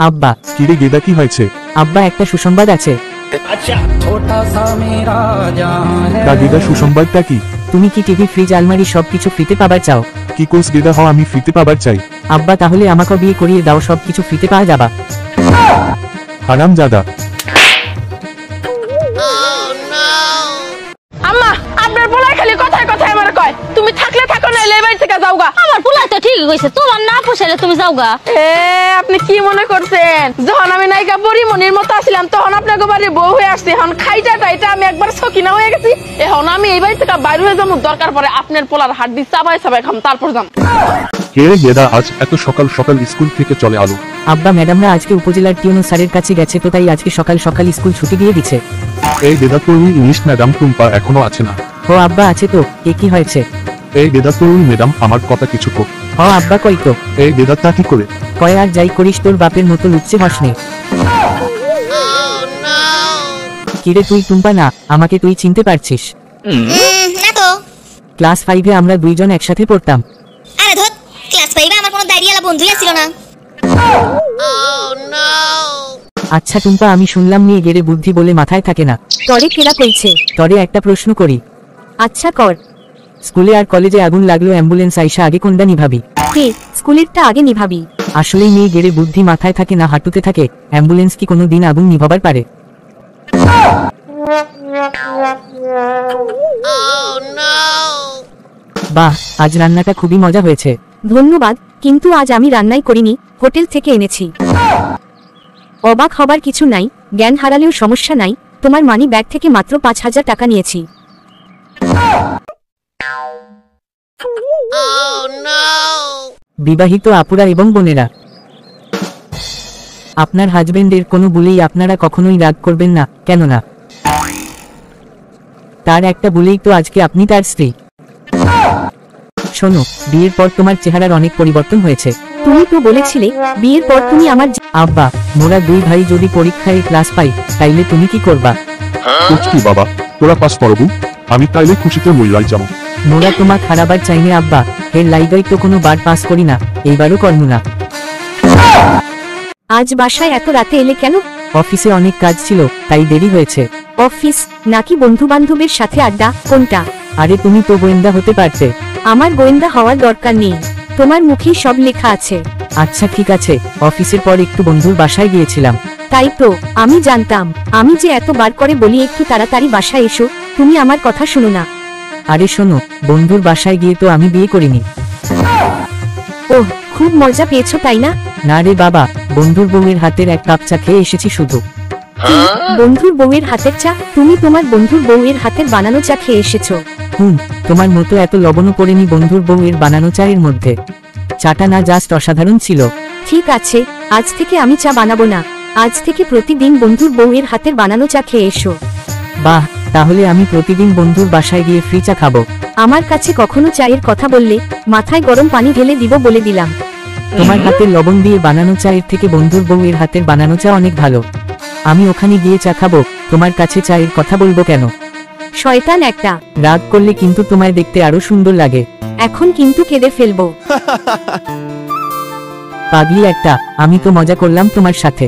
আব্বা। কিরে গেদা, কি হয়েছে? আব্বা, একটা সুসংবাদ আছে। তা গেদা, সুসংবাদটা কি? তুমি কি টিভি, ফ্রিজ, আলমারি সবকিছু ফ্রিতে পাবার চাও? কি কোর্স গেদা, আমি ফ্রিতে পাবার চাই। আব্বা, তাহলে আমাকে বিয়ে করিয়ে দাও, সবকিছু ফ্রিতে পাওয়া যাবা। হারাম জাদা। আম্মা, আপনার পোলাই খালি কথায় কথায় আমার কয় তুমি থাকলে থাকো, না এলে বাড়ি থেকে যাওগা। আমার পোলাই তো ঠিকই কইছে, তোমার না পোষাইলে তুমি যাওগা। আপনি কি মনে করছেন, যখন আমি নায়িকা পরিমণির মতো আসছিলাম তখন আপনাকে বাড়ির বউ হয়ে আসছি, এখন খাইটা টাইটা আমি একবার সকিনা হয়ে গেছি। এখন আমি এই বাড়ি থেকে বাইরে হয়ে যাবো, দরকার পরে আপনার পোলার হাড্ডি চাবাই চাবাই খাম, তারপর যাম। কে গেদা, আজ এত সকাল সকাল স্কুল থেকে চলে আলো? আব্বা, ম্যাডামরা আজকে উপজেলার টিউনো স্যারের কাছে গেছে, তো তাই আজকে সকাল সকাল স্কুল ছুটি দিয়ে দিচ্ছে। এই গেদা, তোর ইংলিশ ম্যাডাম টুম্পা এখনো আছে না? ও আব্বা, আছে তো। কি হয়েছে? এই গেদা, তোর ম্যাডাম আমার কথা কিছু কো। আব্বা, কই তো। এই গেদা, তা কি করে কয় আর যাই করিস, তোর বাপের মতো লুচ্চে হসনে। কিরে তুই টুম্পা না? আমাকে তুই চিনতে পারছিস? না তো। ক্লাস 5-এ আমরা দুইজন একসাথে পড়তাম। আরে ধুত, ক্লাস 5-এ আমার কোনো দাঁড়িয়ালা বন্ধুই ছিল না। আচ্ছা টুম্পা, আমি শুনলাম নিয়ে গেড়ে বুদ্ধি বলে মাথায় থাকে না। তরে কেরা কইছে? তরে একটা প্রশ্ন করি। আচ্ছা কর। স্কুলে আর কলেজে আগুন লাগলো, অ্যাম্বুলেন্স আইসা আগে কোনটা নিভাবি? কে? স্কুলেরটা আগে নিভাবি। আসলেই মেয়ে গেড়ে বুদ্ধি মাথায় থাকে না, হাঁটুতে থাকে। অ্যাম্বুলেন্স কি কোনো দিন আগুন নিভাবার পারে? বাহ, আজ রান্নাটা খুবই মজা হয়েছে। ধন্যবাদ, কিন্তু আজ আমি রান্নাই করিনি, হোটেল থেকে এনেছি। অবাক হবার কিছু নাই, জ্ঞান হারালেও সমস্যা নাই। তোমার মানি ব্যাগ থেকে মাত্র 5,000 টাকা নিয়েছি। বিবাহিত আপুরা এবং বোনেরা, আপনার হাজবেন্ডের কোনো বলেই আপনারা কখনোই রাগ করবেন না, কেননা তার একটা বলেই তো আজকে আপনি তার স্ত্রী। শোনো, বিয়ের পর তোমার চেহারার অনেক পরিবর্তন হয়েছে। তুমি তো বলেছিলে বিয়ের পর তুমি আমার আব্বা, মোরা দুই ভাই যদি পরীক্ষায় ক্লাস পাই, তাইলে তুমি কি করবা? কি বাবা, তোরা পাস করবো, আমি তাইলে খুশিতে মইলাই যাবো। মোরা তোমার খারাবার চাইনি আব্বা, এর লাইগাই তো কোনো বার পাস করি না, এইবারও করবো না। আজ বাসায় এত রাতে এলে কেন? অফিসে অনেক কাজ ছিল, তাই দেরি হয়েছে। অফিস নাকি বন্ধু বান্ধবের সাথে আড্ডা, কোনটা? আরে তুমি তো গোয়েন্দা হতে পারতে। আমার গোয়েন্দা হওয়ার দরকার নেই, তোমার মুখেই সব লেখা আছে। আচ্ছা ঠিক আছে, অফিসের পর একটু বন্ধুর বাসায় গিয়েছিলাম। তাই তো আমি জানতাম, আমি যে এতবার করে বলি একটু তাড়াতাড়ি বাসায় এসো, তুমি আমার কথা শুনো না। আরে শোনো, বন্ধুর বাসায় গিয়ে তো আমি বিয়ে করিনি। ওহ, খুব মজা পেয়েছো তাই না? না রে বাবা, বন্ধুর বউয়ের হাতের এক কাপ চা খেয়ে এসেছি শুধু। বন্ধুর বউয়ের হাতের চা? তুমি তোমার বন্ধুর বউয়ের হাতের বানানো চা খেয়ে এসেছো? তোমার মতো এত লবণও পড়েনি বন্ধুর বউয়ের বানানো চায়ের মধ্যে। চাটা না জাস্ট অসাধারণ ছিল। ঠিক আছে, আজ থেকে আমি চা বানাবো না, আজ থেকে প্রতিদিন বন্ধুর বউয়ের হাতের বানানো চা খেয়ে এসো। বাহ, তাহলে আমি প্রতিদিন বন্ধুর বাসায় গিয়ে ফ্রি চা খাবো। আমার কাছে কখনো চায়ের কথা বললে মাথায় গরম পানি ঢেলে দিব বলে দিলাম। তোমার হাতের লবণ দিয়ে বানানো চায়ের থেকে বন্ধুর বউয়ের হাতের বানানো চা অনেক ভালো। আমি ওখানে গিয়ে চা খাবো, তোমার কাছে চায়ের কথা বলবো কেন? শয়তান একটা। রাগ করলে কিন্তু তোমায় দেখতে আরো সুন্দর লাগে। এখন কিন্তু কেঁদে ফেলবো। পাগলি একটা, আমি তো মজা করলাম তোমার সাথে।